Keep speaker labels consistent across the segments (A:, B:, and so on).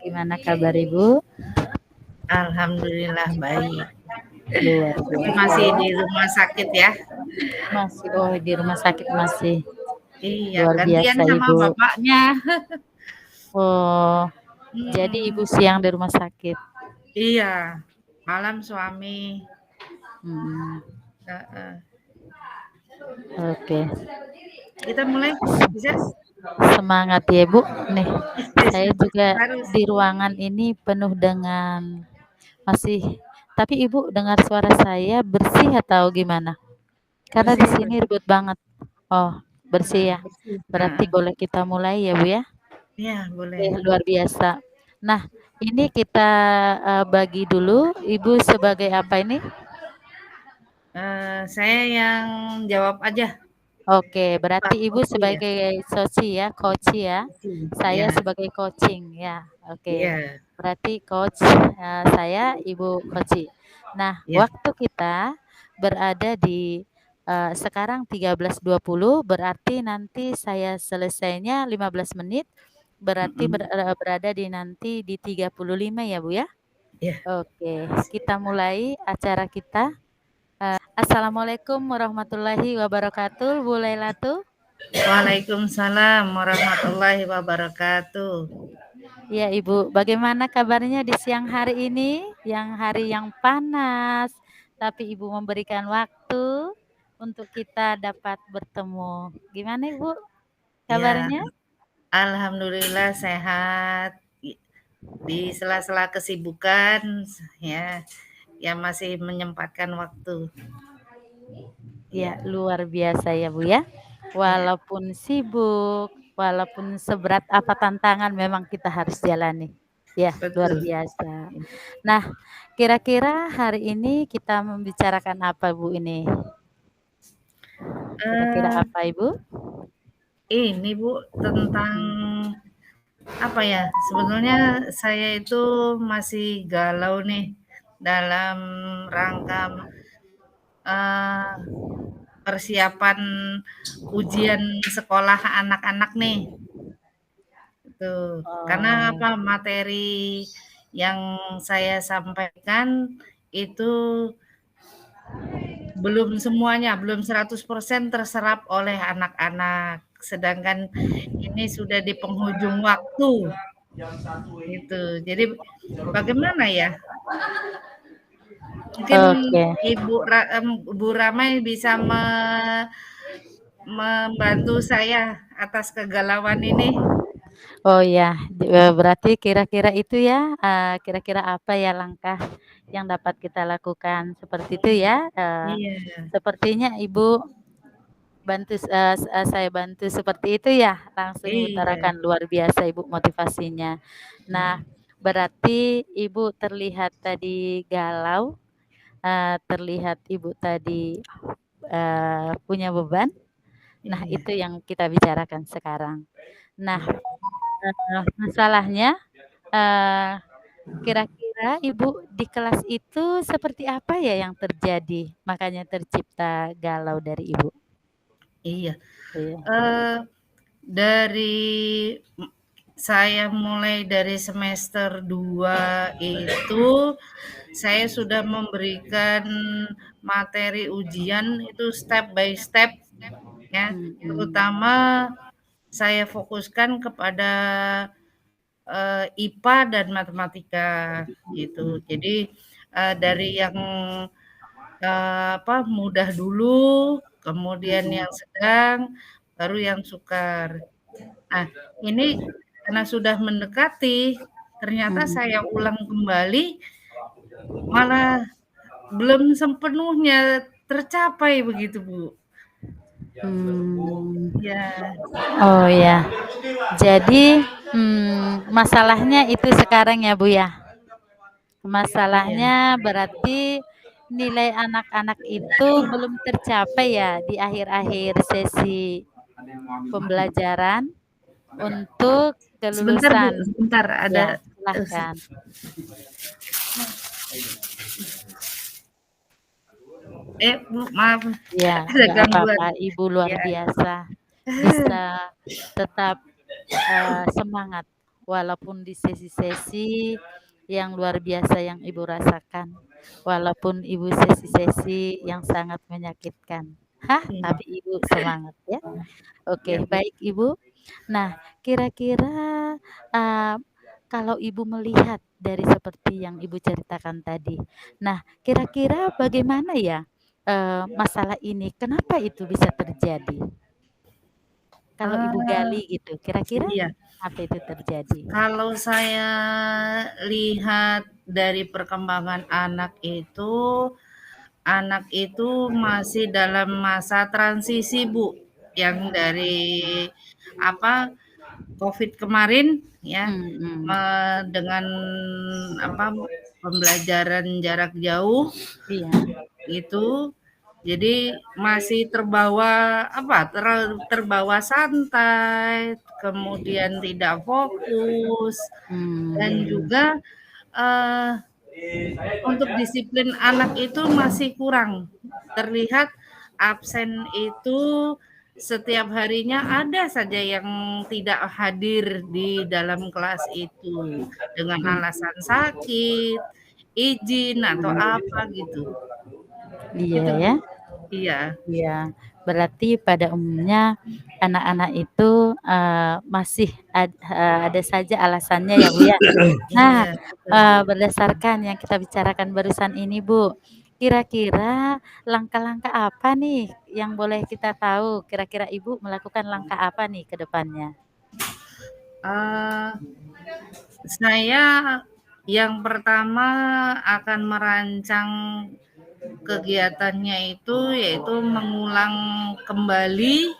A: Gimana kabar Ibu?
B: Alhamdulillah baik.
A: Luar
B: Tapi
A: biasa
B: masih
A: ya.
B: di rumah sakit ya.
A: Masih di rumah sakit masih.
B: Iya,
A: Luar
B: gantian
A: biasa
B: sama
A: Ibu.
B: bapaknya.
A: Oh, jadi Ibu
B: Hmm,
A: siang di rumah sakit.
B: iya, malam suami.
A: Hmm,
B: Heeh.
A: oke.
B: Kita mulai, bisa?
A: Semangat ya Bu. Nih, saya juga
B: Harus.
A: di ruangan ini penuh dengan masih. Tapi Ibu dengar suara saya bersih atau gimana? Karena di
B: Bersih,
A: sini
B: bersih.
A: ribut banget. Oh, bersih ya.
B: Bersih.
A: Berarti
B: Heeh.
A: boleh kita mulai ya Bu ya.
B: Iya,
A: Oke,
B: boleh.
A: luar biasa. Nah, ini kita bagi dulu. Ibu sebagai apa ini?
B: Saya yang jawab aja.
A: Oke, berarti
B: Pak
A: Ibu
B: Oci ya.
A: sebagai soci ya, coach ya.
B: Oci.
A: Saya
B: Ya,
A: sebagai coaching ya. Oke.
B: iya,
A: Berarti coach saya Ibu Koci. Nah,
B: iya.
A: waktu kita berada di sekarang 13.20 berarti nanti saya selesainya 15 menit berarti
B: Mm-mm.
A: berada di nanti di 35 ya Bu ya.
B: Iya.
A: Oke, kita mulai acara kita. Assalamualaikum warahmatullahi wabarakatuh, Bu Lailatu.
B: Waalaikumsalam warahmatullahi wabarakatuh.
A: Ya Ibu, bagaimana kabarnya di siang hari ini? Yang hari yang panas, tapi Ibu memberikan waktu untuk kita dapat bertemu. Gimana Ibu
B: Ya,
A: kabarnya?
B: alhamdulillah sehat. Di sela-sela kesibukan ya, yang masih menyempatkan waktu.
A: Ya,
B: Iya,
A: luar biasa ya Bu ya.
B: iya,
A: Walaupun sibuk, walaupun seberat apa tantangan memang kita harus jalani. Ya, luar
B: betul.
A: biasa. Nah, kira-kira hari ini kita membicarakan apa Bu ini? Kira-kira
B: Eh,
A: apa Ibu?
B: ini Bu tentang
A: Hmm.
B: apa ya? Sebetulnya saya itu masih galau nih dalam rangka eh, persiapan ujian sekolah anak-anak nih. Tuh, karena
A: Oh,
B: apa, materi yang saya sampaikan itu belum semuanya, belum 100% terserap oleh anak-anak. Sedangkan ini sudah di penghujung waktu, gitu. Jadi bagaimana ya, mungkin
A: oke.
B: Bu Ramai bisa membantu saya atas kegalauan ini?
A: Oh ya, berarti kira-kira itu ya, kira-kira apa ya langkah yang dapat kita lakukan seperti itu ya.
B: Iya,
A: Sepertinya Ibu bantu, saya bantu seperti itu ya, langsung
B: iya,
A: diutarakan. Luar biasa Ibu motivasinya. Nah,
B: mhm,
A: berarti Ibu terlihat tadi galau, terlihat Ibu tadi, punya beban. Nah,
B: iya,
A: itu yang kita bicarakan sekarang. Nah,
B: iya,
A: masalahnya, eee, kira-kira Ibu di kelas itu seperti apa ya yang terjadi, makanya tercipta galau dari Ibu?
B: iya.
A: Iya.
B: Eee, dari saya mulai dari semester 2 itu, saya sudah memberikan materi ujian itu step by step ya,
A: Mhm.
B: terutama saya fokuskan kepada, IPA dan matematika gitu. Jadi, dari yang, apa, mudah dulu, kemudian
A: Mhm.
B: yang sedang, baru yang sukar. Nah, ini karena sudah mendekati, ternyata
A: Mhm.
B: saya ulang kembali, malah belum sepenuhnya tercapai begitu, Bu.
A: Mmm.
B: Ya,
A: Oh ya. Jadi, masalahnya itu sekarang ya, Bu, ya?
B: iya,
A: Masalahnya berarti nilai anak-anak itu belum tercapai ya di akhir-akhir sesi pembelajaran untuk
B: sebentar, Bu,
A: kelulusan.
B: sebentar ada,
A: Ya,
B: eee, se
A: silahkan.
B: Bu, maaf
A: Ya,
B: ada
A: nggak
B: gangguan.
A: apa-apa, Ibu luar
B: Ya,
A: biasa bisa tetap, semangat. walaupun di sesi-sesi yang luar biasa yang Ibu rasakan, walaupun Ibu sesi-sesi yang sangat menyakitkan. Hah,
B: Iya,
A: tapi Ibu semangat ya.
B: iya,
A: Oke,
B: Bu.
A: baik Ibu. Nah, kira-kira, eee, kalau Ibu melihat dari seperti yang Ibu ceritakan tadi, nah kira-kira bagaimana ya, masalah ini, kenapa itu bisa terjadi? Kalau Ibu
B: Eee,
A: gali gitu, kira-kira
B: iya.
A: kenapa itu terjadi?
B: Kalau saya lihat dari perkembangan anak itu masih dalam masa transisi, Bu, yang dari apa, Covid kemarin ya,
A: Mhm,
B: dengan apa, pembelajaran jarak jauh
A: iya,
B: itu, jadi masih terbawa apa, terbawa santai, kemudian tidak fokus, dan
A: mmm,
B: juga, eee, untuk disiplin anak itu masih kurang. Terlihat absen itu setiap harinya ada saja yang tidak hadir di dalam kelas itu, dengan
A: mhm,
B: alasan sakit, izin, atau apa gitu.
A: iya
B: Itu, Bu.
A: ya.
B: Iya,
A: Iya, berarti pada umumnya anak-anak itu, masih ada saja alasannya ya, Bu, ya? Nah,
B: iya, betul.
A: berdasarkan yang kita bicarakan barusan ini, Bu, kira-kira langkah-langkah apa nih yang boleh kita tahu? Kira-kira Ibu melakukan langkah apa nih ke depannya?
B: Eee, saya yang pertama akan merancang kegiatannya itu, yaitu mengulang kembali,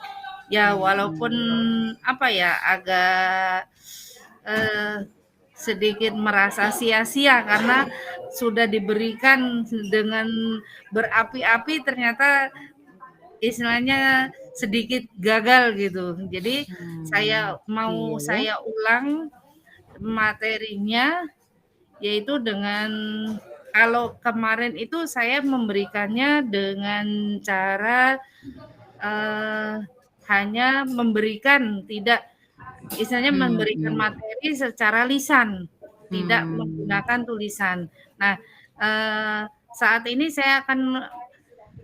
B: ya walaupun apa ya, agak, eee, sedikit merasa sia-sia karena sudah diberikan dengan berapi-api, ternyata istilahnya sedikit gagal gitu. Jadi
A: Mmm, iya ya,
B: saya ulang materinya, yaitu dengan, kalau kemarin itu saya memberikannya dengan cara, eee, hanya memberikan, tidak, istilahnya
A: mhm
B: memberikan
A: mhm,
B: materi secara lisan, tidak
A: mmm,
B: menggunakan tulisan. Nah, saat ini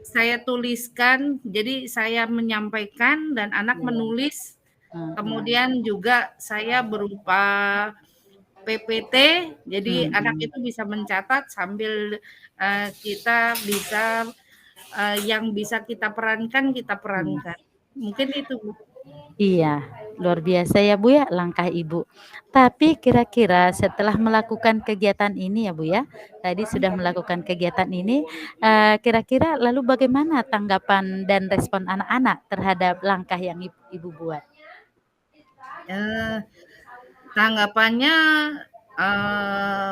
B: saya tuliskan, jadi saya menyampaikan dan anak
A: iya,
B: menulis,
A: heeh,
B: kemudian juga saya berupa PPT, jadi anak
A: mhm,
B: itu bisa mencatat sambil, kita bisa, yang bisa kita
A: mhm.
B: perankan. Mungkin itu, Bu.
A: Iya, luar biasa ya Bu ya langkah Ibu. Tapi kira-kira setelah melakukan kegiatan ini ya Bu ya, tadi sudah melakukan kegiatan ini, kira-kira lalu bagaimana tanggapan dan respon anak-anak terhadap langkah yang Ibu buat?
B: Eee, Tanggapannya,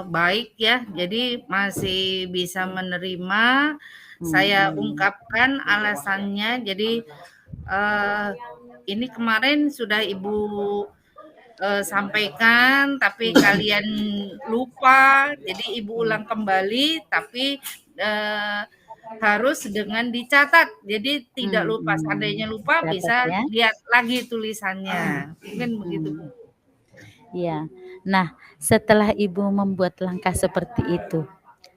B: baik ya, jadi masih bisa menerima. Saya
A: Mhm,
B: ungkapkan alasannya, jadi, eee, ini kemarin sudah Ibu, sampaikan, tapi
A: mhm,
B: kalian lupa, jadi Ibu ulang kembali, tapi, eee, harus dengan dicatat. Jadi tidak lupa,
A: mhm,
B: seandainya lupa
A: dicatat
B: bisa
A: ya,
B: lihat lagi tulisannya. Mungkin begitu, Bu.
A: mhm. Iya. Nah, setelah Ibu membuat langkah seperti itu,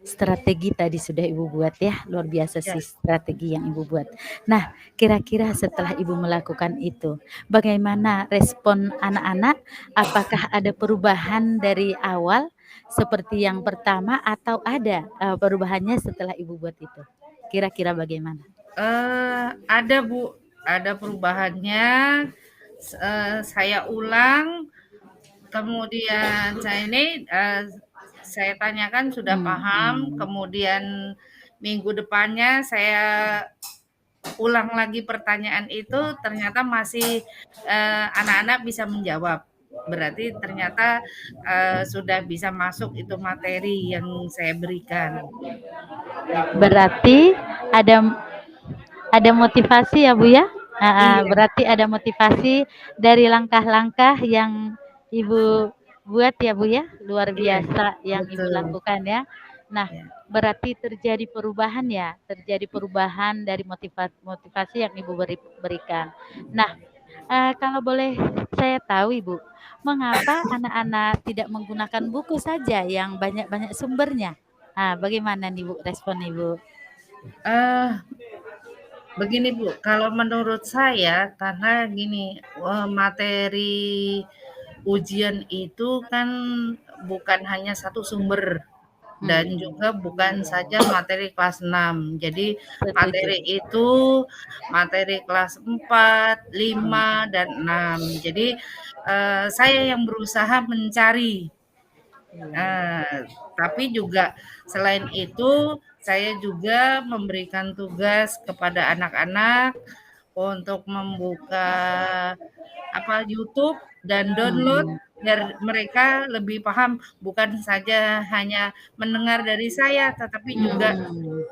A: strategi tadi sudah Ibu buat ya, luar biasa
B: Ya.
A: sih strategi yang Ibu buat. Nah, kira-kira setelah Ibu melakukan itu, bagaimana respon anak-anak? Apakah ada perubahan dari awal seperti yang pertama atau ada, perubahannya setelah Ibu buat itu? Kira-kira bagaimana?
B: Ada, Bu, ada perubahannya, saya ulang, kemudian saya tanyakan sudah paham,
A: Mhm,
B: kemudian minggu depannya saya ulang lagi pertanyaan itu, ternyata masih, anak-anak bisa menjawab. Berarti ternyata, sudah bisa masuk itu materi yang saya berikan, gitu.
A: berarti ada motivasi ya, Bu, ya? Heeh,
B: Iya,
A: berarti ada motivasi dari langkah-langkah yang Ibu buat ya, Bu, ya? Luar
B: iya,
A: biasa yang Ibu
B: betul,
A: lakukan ya. Nah,
B: ya.
A: berarti terjadi perubahan ya? Terjadi perubahan dari motivasi yang Ibu berikan. Nah, kalau boleh saya tahu Ibu, mengapa anak-anak tidak menggunakan buku saja yang banyak-banyak sumbernya? Bagaimana nih Bu, respon Ibu?
B: Eh, Begini Bu, kalau menurut saya karena gini, materi ujian itu kan bukan hanya satu sumber dan
A: Hmm,
B: juga bukan saja materi kelas 6. Jadi
A: setuju.
B: materi itu materi kelas 4,
A: Hmm,
B: 5, dan 6. Jadi, saya yang berusaha mencari.
A: iya.
B: Tapi juga selain itu, saya juga memberikan tugas kepada anak-anak untuk membuka YouTube dan download
A: Hmm,
B: biar mereka lebih paham, bukan saja hanya mendengar dari saya, tetapi juga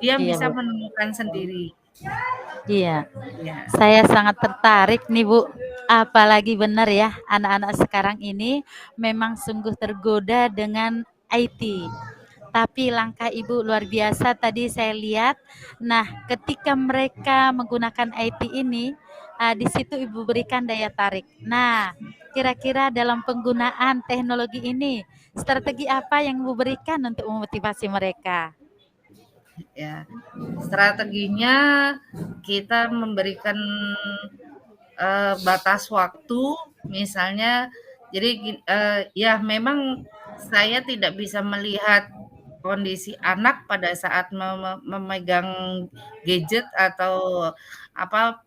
B: dia
A: iya
B: bisa
A: Bu.
B: menemukan sendiri.
A: Iya,
B: Ya,
A: saya sangat tertarik nih Bu. Apalagi benar ya, anak-anak sekarang ini memang sungguh tergoda dengan IT. Tapi langkah Ibu luar biasa tadi saya lihat. Nah, ketika mereka menggunakan IT ini, di situ Ibu berikan daya tarik. Nah, kira-kira dalam penggunaan teknologi ini, strategi apa yang Ibu berikan untuk memotivasi mereka?
B: ya. Strateginya kita memberikan batas waktu, misalnya, jadi ya memang saya tidak bisa melihat kondisi anak pada saat memegang gadget atau apa,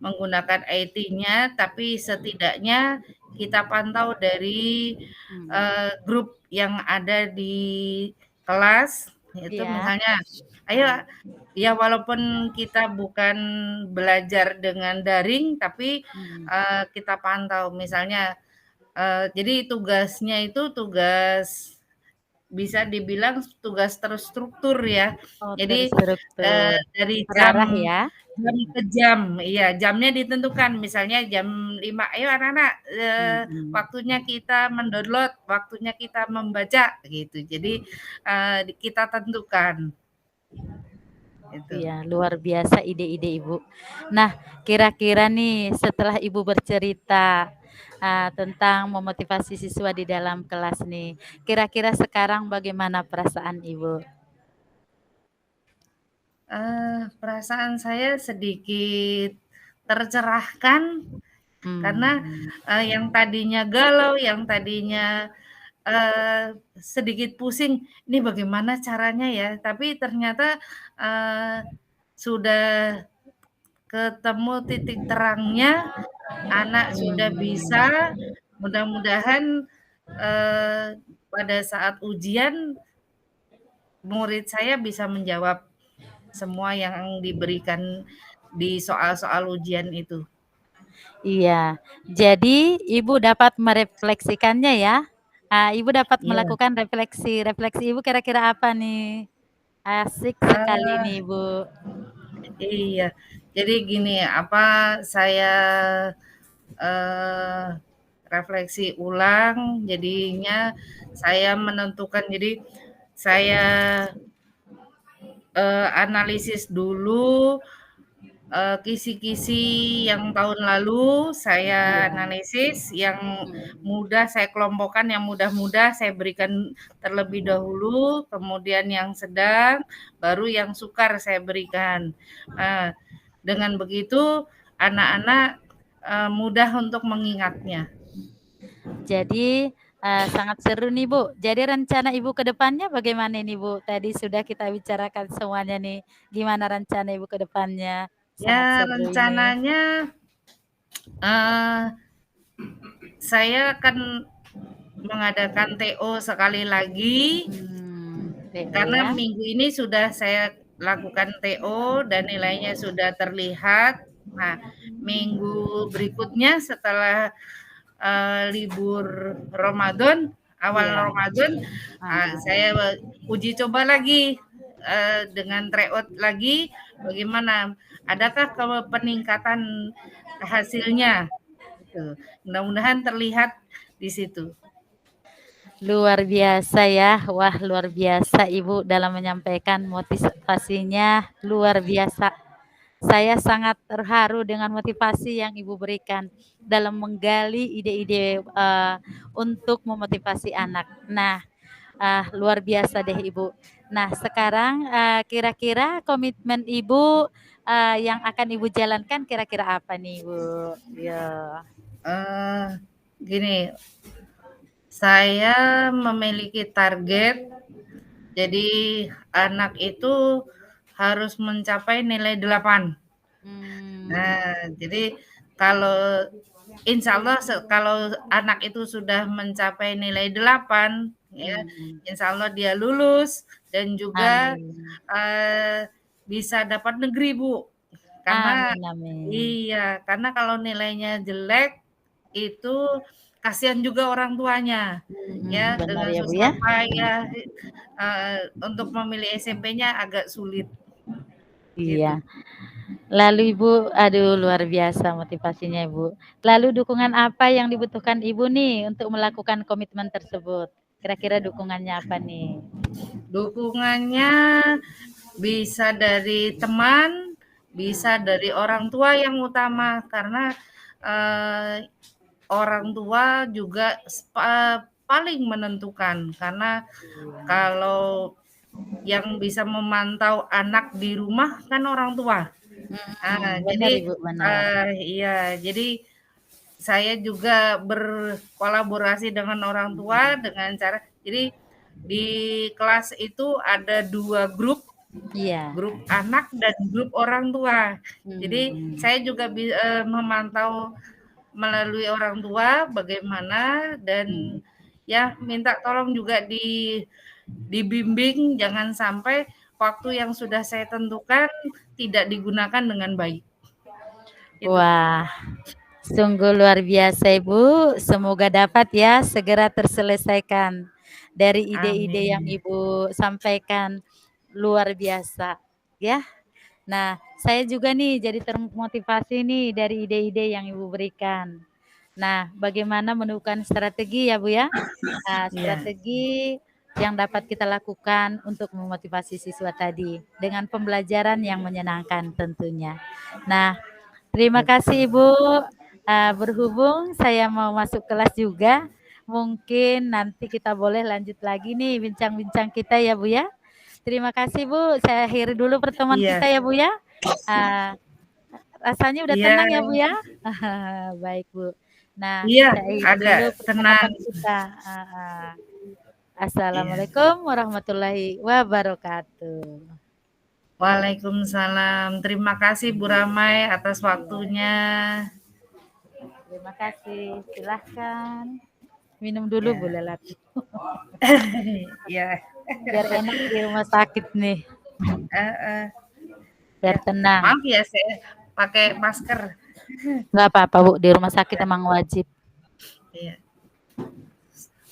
B: menggunakan IT-nya, tapi setidaknya kita pantau dari,
A: Hmm,
B: grup yang ada di kelas, itu
A: iya.
B: misalnya, "Ayo." Ya walaupun kita bukan belajar dengan daring, tapi,
A: Hmm.
B: kita pantau misalnya, jadi tugasnya itu tugas bisa dibilang tugas terstruktur ya.
A: Oh,
B: Jadi,
A: terstruktur,
B: dari
A: terarah
B: jam
A: ya?
B: jam ke jam, iya, jamnya ditentukan, misalnya jam 5, "Ayo anak-anak,
A: Mhm.
B: waktunya kita mendownload, waktunya kita membaca," gitu. Jadi, kita tentukan, itu.
A: Iya, luar biasa ide-ide Ibu. Nah, kira-kira nih setelah Ibu bercerita, tentang memotivasi siswa di dalam kelas nih, kira-kira sekarang bagaimana perasaan Ibu?
B: Perasaan saya sedikit tercerahkan karena,
A: Mmm,
B: yang tadinya galau, yang tadinya, sedikit pusing, "Ini bagaimana caranya ya?" Tapi ternyata, eee, sudah ketemu titik terangnya, anak sudah bisa,
A: mmm.
B: mudah-mudahan, eee, pada saat ujian murid saya bisa menjawab semua yang diberikan di soal-soal ujian itu.
A: Iya, jadi Ibu dapat merefleksikannya ya? Ibu dapat
B: Iya,
A: melakukan refleksi Ibu kira-kira apa nih? Asik sekali
B: eee,
A: nih Ibu.
B: iya. Jadi gini, apa, saya, eee, refleksi ulang, jadinya saya menentukan, jadi saya, analisis dulu, kisi-kisi yang tahun lalu saya
A: Iya,
B: analisis, yang
A: mhm.
B: mudah saya kelompokkan, yang mudah-mudah saya berikan terlebih dahulu, kemudian yang sedang, baru yang sukar saya berikan. Eee, dengan begitu anak-anak, mudah untuk mengingatnya.
A: Jadi, sangat seru nih, Bu. Jadi rencana Ibu ke depannya bagaimana nih, Bu? Tadi sudah kita bicarakan semuanya nih, gimana rencana Ibu ke depannya?
B: Ya
A: Sangat seru ini.
B: rencananya, eee, saya akan mengadakan TO sekali lagi.
A: TO
B: Karena
A: ya?
B: minggu ini sudah saya lakukan TO dan nilainya sudah terlihat. Nah, minggu berikutnya setelah, libur Ramadan, awal
A: Iya,
B: Ramadan,
A: heeh.
B: saya uji coba lagi, dengan tryout lagi, bagaimana, adakah peningkatan hasilnya, gitu. Mudah-mudahan terlihat di situ.
A: Luar biasa ya. Wah, luar biasa Ibu dalam menyampaikan motivasinya luar biasa. Saya sangat terharu dengan motivasi yang Ibu berikan dalam menggali ide-ide, untuk memotivasi anak. Nah, luar biasa deh Ibu. Nah sekarang, kira-kira komitmen Ibu, yang akan Ibu jalankan kira-kira apa nih Ibu? Ya.
B: Gini, saya memiliki target, jadi anak itu harus mencapai nilai 8.
A: Mmm,
B: Nah, jadi kalau insya Allah kalau anak itu sudah mencapai nilai 8, ya,
A: mhm.
B: insya Allah dia lulus dan juga,
A: Amin.
B: bisa dapat negeri, Bu. Karena
A: Amin amin.
B: iya, karena kalau nilainya jelek, itu kasihan juga orang tuanya,
A: Mhm,
B: ya,
A: benar
B: dengan
A: ya Bu
B: susah
A: ya?
B: payah, untuk memilih SMP-nya agak sulit,
A: Iya.
B: gitu.
A: Lalu Ibu, aduh luar biasa motivasinya Ibu. Lalu dukungan apa yang dibutuhkan Ibu nih untuk melakukan komitmen tersebut? Kira-kira dukungannya apa nih?
B: Dukungannya bisa dari teman, bisa dari orang tua yang utama, karena, eee, orang tua juga paling menentukan, karena
A: Iya.
B: kalau yang bisa memantau anak di rumah kan orang tua.
A: Mhm, benar
B: Jadi
A: Ibu, benar.
B: iya, jadi saya juga berkolaborasi dengan orang tua dengan cara jadi di kelas itu ada 2 grup,
A: Iya.
B: grup anak dan grup orang tua. Jadi
A: Mhm,
B: saya juga memantau melalui orang tua bagaimana dan
A: mhm.
B: ya minta tolong juga dibimbing jangan sampai waktu yang sudah saya tentukan tidak digunakan dengan baik, itu.
A: Wah, sungguh luar biasa Ibu, semoga dapat ya segera terselesaikan. Dari ide-ide yang
B: Amin.
A: Ibu sampaikan, luar biasa, ya. Nah, saya juga nih jadi termotivasi nih dari ide-ide yang Ibu berikan. Nah, bagaimana menemukan strategi ya Bu ya?
B: Iya,
A: Strategi yang dapat kita lakukan untuk memotivasi siswa tadi, dengan pembelajaran yang menyenangkan tentunya. Nah, terima kasih
B: betul.
A: Ibu, berhubung saya mau masuk kelas juga, mungkin nanti kita boleh lanjut lagi nih bincang-bincang kita ya Bu ya. Terima kasih Bu, saya akhiri dulu pertemuan
B: Iya
A: kita ya Bu ya. Eee, Rasanya udah
B: iya
A: tenang ya Bu ya? Baik Bu. Nah,
B: iya,
A: saya akhiri
B: agak
A: dulu
B: tenang.
A: percakapan kita, heeh.
B: Iya.
A: Assalamualaikum warahmatullahi wabarakatuh.
B: Waalaikumsalam. Terima kasih Bu Ramai atas
A: Iya,
B: waktunya.
A: terima kasih. Silahkan minum dulu Bu
B: Ya.
A: Lelati,
B: Iya,
A: biar enak di rumah sakit nih,
B: heeh,
A: biar
B: ya.
A: tenang.
B: Maaf ya saya pakai masker.
A: Nggak apa-apa Bu, di rumah sakit emang wajib.
B: Iya.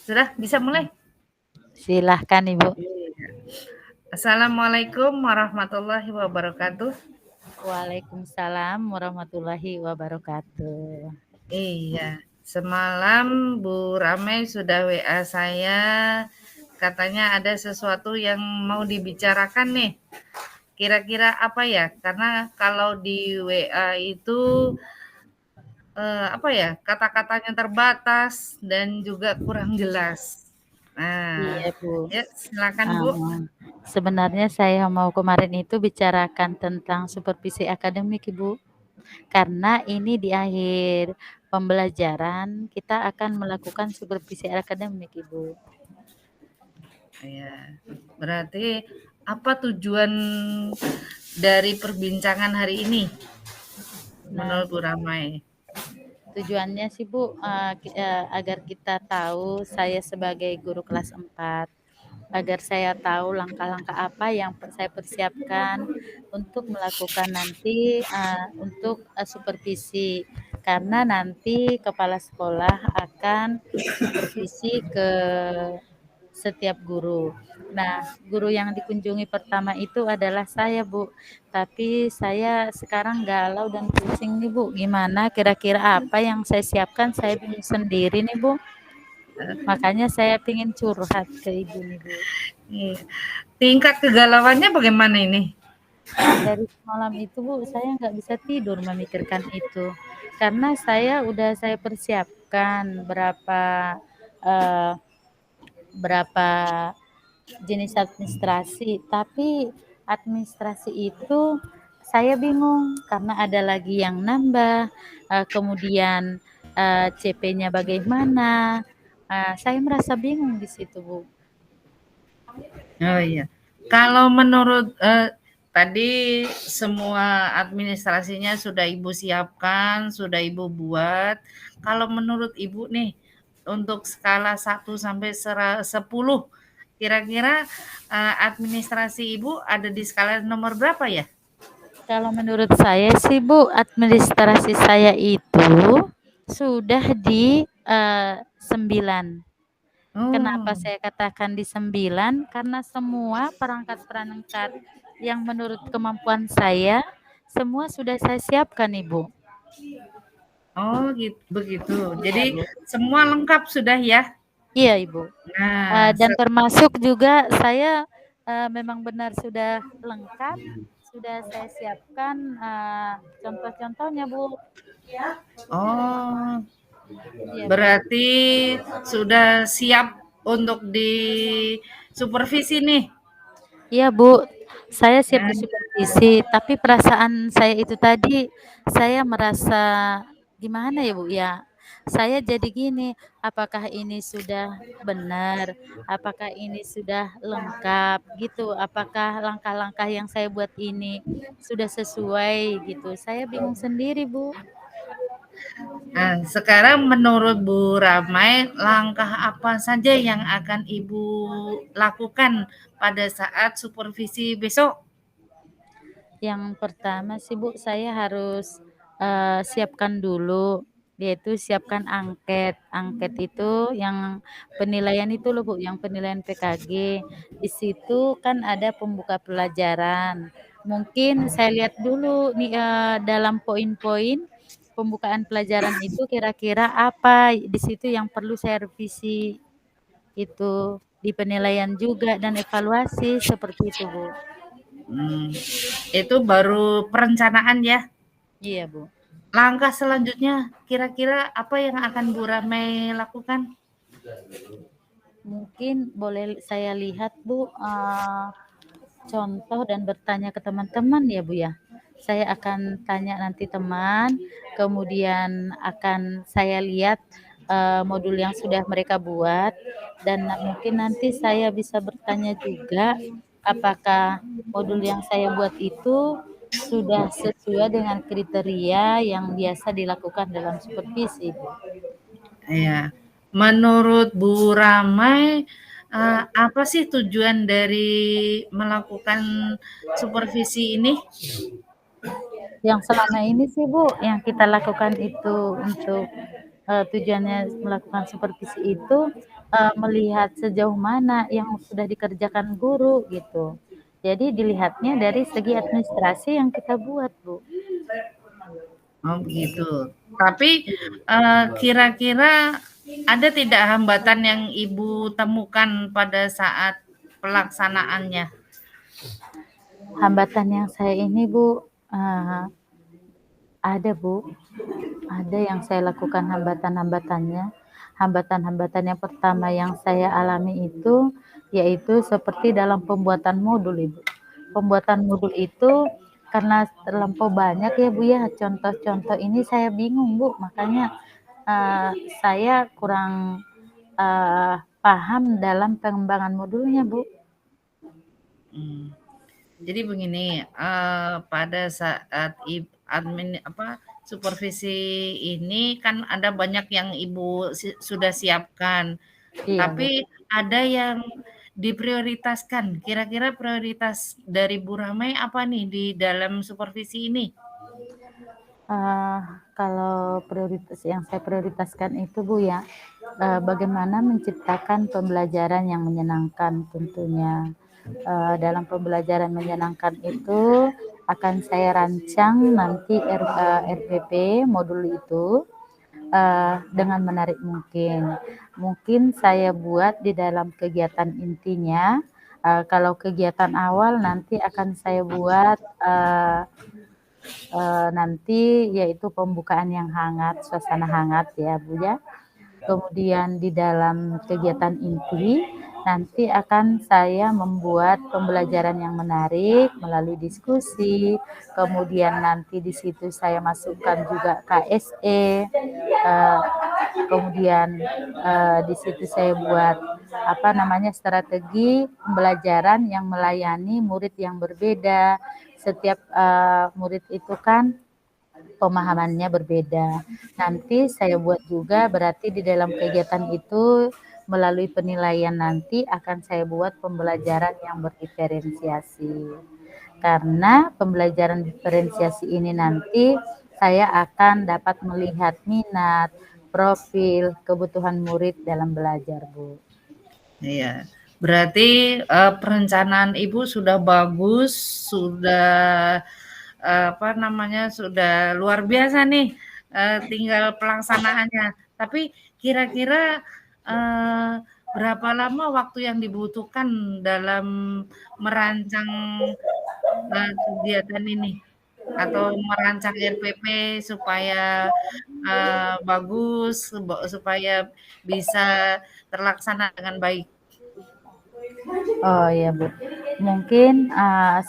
B: Sudah bisa mulai?
A: Silahkan Ibu.
B: Iya. Assalamualaikum warahmatullahi wabarakatuh.
A: Waalaikumsalam warahmatullahi wabarakatuh.
B: Iya, semalam Bu Ramai sudah WA saya, katanya ada sesuatu yang mau dibicarakan nih. Kira-kira apa ya? Karena kalau di WA itu apa ya? Kata-katanya terbatas dan juga kurang jelas. Nah,
A: Iya Bu.
B: ya silakan Bu.
A: Eee, Sebenarnya saya mau kemarin itu bicarakan tentang supervisi akademik Ibu. Karena ini di akhir pembelajaran kita akan melakukan supervisi akademik, Ibu.
B: Ya, berarti apa tujuan dari perbincangan hari ini
A: Nah,
B: menurut Bu Ramai?
A: tujuannya sih, Bu, agar kita tahu saya sebagai guru kelas 4 agar saya tahu langkah-langkah apa yang saya persiapkan untuk melakukan nanti, untuk, supervisi. Karena nanti kepala sekolah akan supervisi ke setiap guru. Nah, guru yang dikunjungi pertama itu adalah saya, Bu. Tapi saya sekarang galau dan pusing nih, Bu. Gimana kira-kira apa yang saya siapkan, saya bingung sendiri nih, Bu. Makanya saya pingin curhat ke Ibu nih, Bu.
B: Iya. Tingkat kegalauannya bagaimana ini?
A: Dari semalam itu, Bu, saya nggak bisa tidur memikirkan itu. Karena saya persiapkan eee, berapa jenis administrasi, tapi administrasi itu saya bingung karena ada lagi yang nambah, kemudian, CP-nya bagaimana, saya merasa bingung di situ, Bu.
B: Oh iya. Kalau menurut tadi semua administrasinya sudah Ibu siapkan, sudah Ibu buat. Kalau menurut Ibu nih, untuk skala 1 sampai 10, kira-kira administrasi Ibu ada di skala nomor berapa ya?
A: Kalau menurut saya sih, Bu, administrasi saya itu sudah di, 9. Kenapa
B: Oh,
A: saya katakan di 9? Karena semua perangkat-perangkat yang menurut kemampuan saya, semua sudah saya siapkan, Ibu.
B: oh gitu, begitu. Jadi
A: Iya, Bu.
B: semua lengkap sudah ya?
A: Iya, Ibu.
B: Nah,
A: Dan termasuk juga saya, memang benar sudah lengkap, sudah saya siapkan, contoh-contohnya, Bu.
B: oh,
A: Iya, Bu.
B: berarti sudah siap untuk disupervisi nih?
A: Iya, Bu, saya siap
B: Nah,
A: disupervisi, tapi perasaan saya itu tadi, saya merasa gimana ya, Bu, ya, saya jadi gini, apakah ini sudah benar? Apakah ini sudah lengkap gitu? Apakah langkah-langkah yang saya buat ini sudah sesuai gitu? Saya bingung sendiri, Bu.
B: sekarang menurut Bu Ramai, langkah apa saja yang akan Ibu lakukan pada saat supervisi besok?
A: Yang pertama sih, Bu, saya harus, siapkan dulu, yaitu siapkan angket. Angket itu yang penilaian itu loh, Bu, yang penilaian PKG. Di situ kan ada pembuka pelajaran. Mungkin saya lihat dulu nih, dalam poin-poin pembukaan pelajaran itu kira-kira apa di situ yang perlu saya revisi, itu. Di penilaian juga dan evaluasi, seperti itu, Bu.
B: Hmm, itu baru perencanaan ya.
A: Iya, Bu.
B: Langkah selanjutnya kira-kira apa yang akan Bu Ramai lakukan?
A: Mungkin boleh saya lihat, Bu, contoh dan bertanya ke teman-teman ya, Bu, ya? Saya akan tanya nanti teman, kemudian akan saya lihat, modul yang sudah mereka buat, dan mungkin nanti saya bisa bertanya juga, apakah modul yang saya buat itu sudah sesuai dengan kriteria yang biasa dilakukan dalam supervisi, Bu.
B: Ya, menurut Bu Ramai, apa sih tujuan dari melakukan supervisi ini?
A: Yang selama ini sih, Bu, yang kita lakukan itu untuk, tujuannya melakukan supervisi itu, melihat sejauh mana yang sudah dikerjakan guru gitu. Jadi dilihatnya dari segi administrasi yang kita buat, Bu.
B: Oh begitu. Tapi, kira-kira ada tidak hambatan yang Ibu temukan pada saat pelaksanaannya?
A: Hambatan yang saya ini, Bu, ada, Bu, ada yang saya lakukan hambatan-hambatannya. Hambatan-hambatan yang pertama yang saya alami itu, yaitu seperti dalam pembuatan modul, Ibu. Pembuatan modul itu karena terlampau banyak ya, Bu, ya, contoh-contoh ini saya bingung, Bu, makanya, eee, saya kurang, paham dalam pengembangan modulnya, Bu.
B: Hmm. Jadi begini, pada saat supervisi ini kan ada banyak yang Ibu sudah siapkan,
A: Iya, Bu.
B: tapi ada yang diprioritaskan. Kira-kira prioritas dari Bu Ramai apa nih di dalam supervisi ini?
A: Eee, Kalau prioritas yang saya prioritaskan itu, Bu, ya, bagaimana menciptakan pembelajaran yang menyenangkan tentunya. Dalam pembelajaran menyenangkan itu akan saya rancang nanti RPP modul itu, dengan menarik mungkin. Mungkin saya buat di dalam kegiatan intinya Kalau kegiatan awal nanti akan saya buat, nanti yaitu pembukaan yang hangat, suasana hangat ya, Bu, ya. Kemudian di dalam kegiatan inti, nanti akan saya membuat pembelajaran yang menarik melalui diskusi, kemudian nanti di situ saya masukkan juga KSE, kemudian, di situ saya buat, strategi pembelajaran yang melayani murid yang berbeda. Setiap, murid itu kan pemahamannya berbeda. Nanti saya buat juga berarti di dalam kegiatan itu melalui penilaian nanti akan saya buat pembelajaran yang berdiferensiasi. Karena pembelajaran diferensiasi ini nanti saya akan dapat melihat minat, profil, kebutuhan murid dalam belajar, Bu.
B: Iya. Berarti, perencanaan Ibu sudah bagus, sudah, sudah luar biasa nih, tinggal pelaksanaannya. Tapi kira-kira, berapa lama waktu yang dibutuhkan dalam merancang, kegiatan ini? Atau merancang RPP supaya, bagus, supaya bisa terlaksana dengan baik?
A: Oh iya, Bu. Mungkin,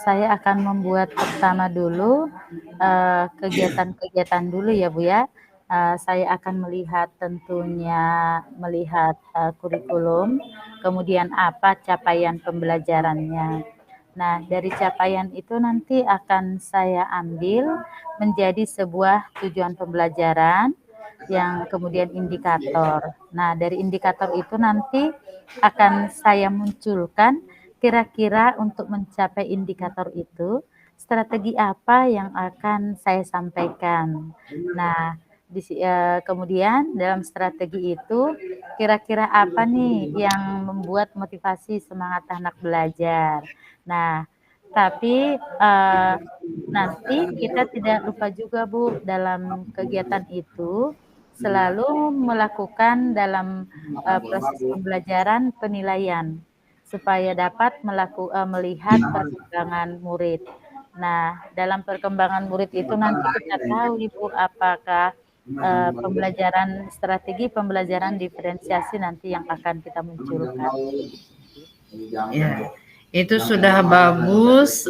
A: saya akan membuat pertama dulu, kegiatan-kegiatan dulu ya, Bu, ya. Saya akan melihat tentunya kurikulum, kemudian apa capaian pembelajarannya. Nah, dari capaian itu nanti akan saya ambil menjadi sebuah tujuan pembelajaran yang kemudian indikator. Nah, dari indikator itu nanti akan saya munculkan kira-kira untuk mencapai indikator itu, strategi apa yang akan saya sampaikan. Nah, kemudian dalam strategi itu kira-kira apa nih yang membuat motivasi semangat anak belajar. Nah, tapi, nanti kita tidak lupa juga, Bu, dalam kegiatan itu selalu melakukan dalam, proses pembelajaran penilaian, supaya dapat melihat perkembangan murid. Nah, dalam perkembangan murid itu nanti kita tahu, Ibu, apakah, strategi pembelajaran diferensiasi nanti yang akan kita munculkan.
B: Ya, itu sudah bagus,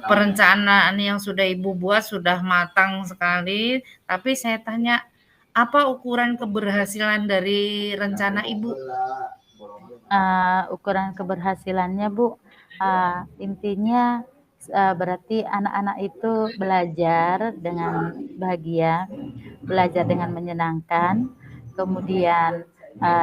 B: perencanaan yang sudah Ibu buat sudah matang sekali, tapi saya tanya, apa ukuran keberhasilan dari rencana Ibu?
A: Ukuran keberhasilannya, Bu, intinya, berarti anak-anak itu belajar dengan bahagia, belajar dengan menyenangkan, kemudian,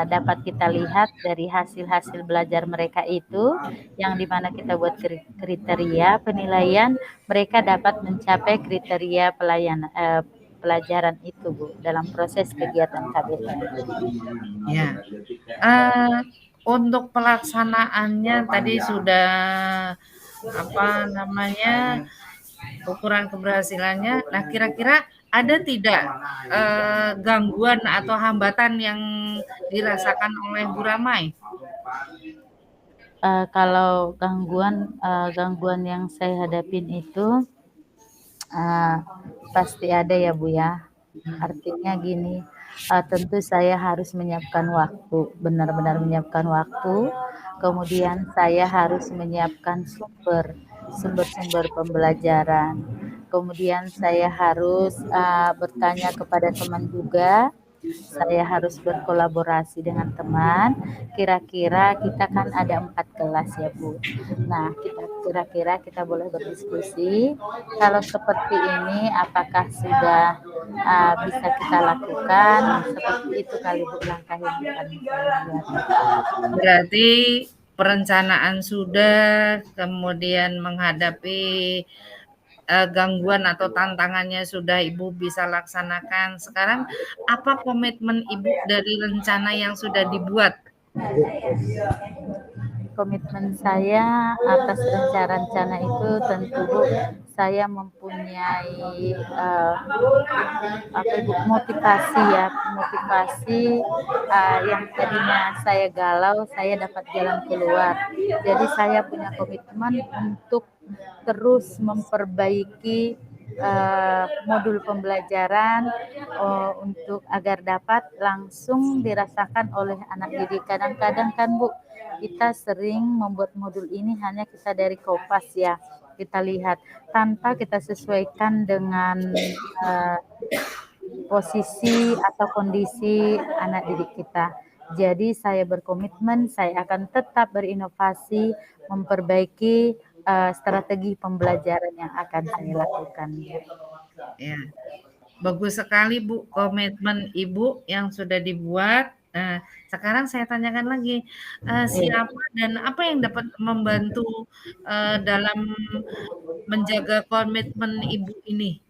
A: dapat kita lihat dari hasil-hasil belajar mereka itu, yang di mana kita buat kriteria penilaian, mereka dapat mencapai kriteria pelajaran itu, Bu, dalam proses kegiatan KBM.
B: Ya, untuk pelaksanaannya tadi sudah, ukuran keberhasilannya. Nah, kira-kira ada tidak, gangguan atau hambatan yang dirasakan oleh Bu Ramai?
A: Kalau gangguan yang saya hadapin itu, pasti ada ya, Bu, ya. Artinya gini, tentu saya harus menyiapkan waktu, benar-benar menyiapkan waktu, kemudian saya harus menyiapkan sumber-sumber pembelajaran. Kemudian saya harus, bertanya kepada teman juga, saya harus berkolaborasi dengan teman, kira-kira kita kan ada 4 kelas ya, Bu. Nah, kira-kira kita boleh berdiskusi, kalau seperti ini apakah sudah, bisa kita lakukan, seperti itu kali, Bu, langkah yang akan saya buat.
B: Berarti perencanaan sudah, kemudian menghadapi, gangguan atau tantangannya sudah Ibu bisa laksanakan. Sekarang apa komitmen Ibu dari rencana yang sudah dibuat?
A: komitmen saya atas rencana-rencana itu tentu Bu, saya mempunyai apa Ibu, motivasi ya, motivasi yang tadinya saya galau, saya dapat jalan keluar. Jadi saya punya komitmen untuk terus memperbaiki modul pembelajaran untuk agar dapat langsung dirasakan oleh anak didik. Kadang-kadang kan Bu, kita sering membuat modul ini hanya kita dari kopas ya, kita lihat tanpa kita sesuaikan dengan posisi atau kondisi anak didik kita. Jadi saya berkomitmen saya akan tetap berinovasi, memperbaiki strategi pembelajaran yang akan saya lakukan.
B: Ya, bagus sekali Bu komitmen Ibu yang sudah dibuat. Sekarang saya tanyakan lagi, siapa dan apa yang dapat membantu dalam menjaga komitmen Ibu ini?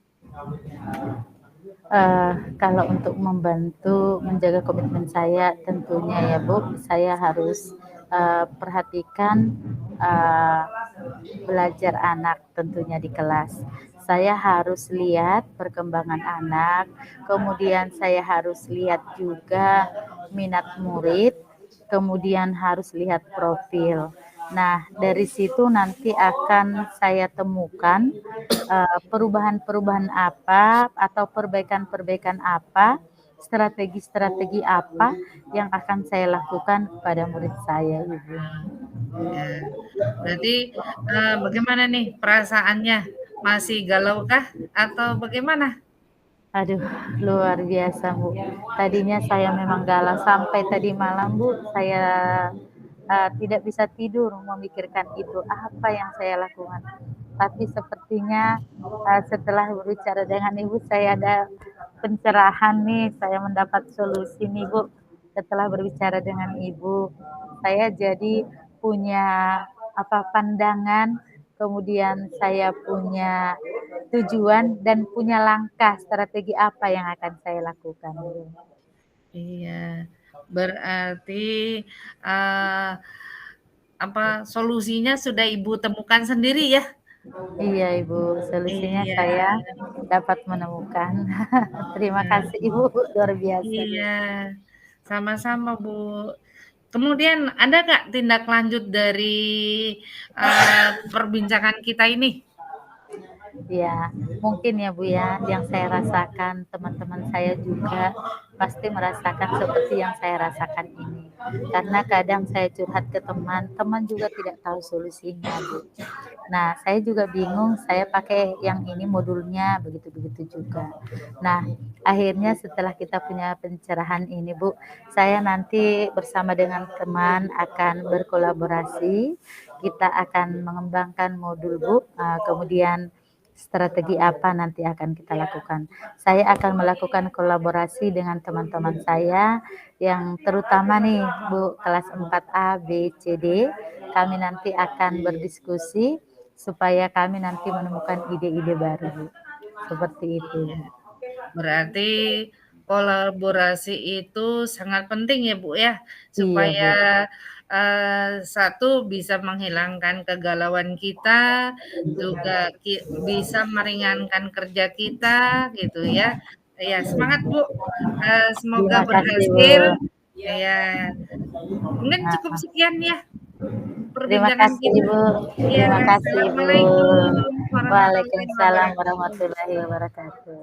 A: Kalau untuk membantu menjaga komitmen saya tentunya ya Bu, saya harus perhatikan belajar anak tentunya di kelas. Saya harus lihat perkembangan anak, kemudian saya harus lihat juga minat murid, kemudian harus lihat profil. Nah, dari situ nanti akan saya temukan perubahan-perubahan apa atau perbaikan-perbaikan apa, strategi-strategi apa yang akan saya lakukan kepada murid saya, Ibu.
B: Ya, berarti bagaimana nih perasaannya? Masih galau kah atau bagaimana?
A: Aduh, luar biasa, Bu. Tadinya saya memang galau sampai tadi malam, Bu, saya tidak bisa tidur memikirkan itu, apa yang saya lakukan. Tapi sepertinya setelah berbicara dengan Ibu, saya ada pencerahan nih, saya mendapat solusi nih, Bu. Setelah berbicara dengan Ibu, saya jadi punya pandangan, kemudian saya punya tujuan dan punya langkah strategi apa yang akan saya lakukan.
B: Iya, berarti uh, solusinya sudah Ibu temukan sendiri ya?
A: Iya Ibu, solusinya
B: Iya,
A: saya dapat menemukan. Terima
B: nah,
A: kasih Ibu, luar biasa.
B: iya, sama-sama Bu. Kemudian ada nggak tindak lanjut dari perbincangan kita ini?
A: Ya, mungkin ya Bu ya, yang saya rasakan teman-teman saya juga pasti merasakan seperti yang saya rasakan ini. Karena kadang saya curhat ke teman, teman juga tidak tahu solusinya Bu. Nah, saya juga bingung, saya pakai yang ini modulnya, begitu-begitu juga. Nah, akhirnya setelah kita punya pencerahan ini Bu, saya nanti bersama dengan teman akan berkolaborasi, kita akan mengembangkan modul Bu, kemudian strategi apa nanti akan kita lakukan. Saya akan melakukan kolaborasi dengan teman-teman saya yang terutama nih Bu kelas 4A, B, C, D. Kami nanti akan berdiskusi supaya kami nanti menemukan ide-ide baru Bu. Seperti itu.
B: Berarti kolaborasi itu sangat penting ya Bu ya,
A: Iya Bu.
B: supaya satu bisa menghilangkan kegalauan kita, juga bisa meringankan kerja kita gitu ya. Ya semangat Bu, semoga
A: Terima kasih Bu.
B: berhasil. Ya, mungkin cukup
A: Nah,
B: sekian ya
A: terima
B: perbincangan
A: kasih
B: kita.
A: Ibu.
B: Ya,
A: Terima kasih Ibu.
B: assalamualaikum warahmatullahi
A: Waalaikumsalam
B: wabarakatuh.
A: warahmatullahi wabarakatuh.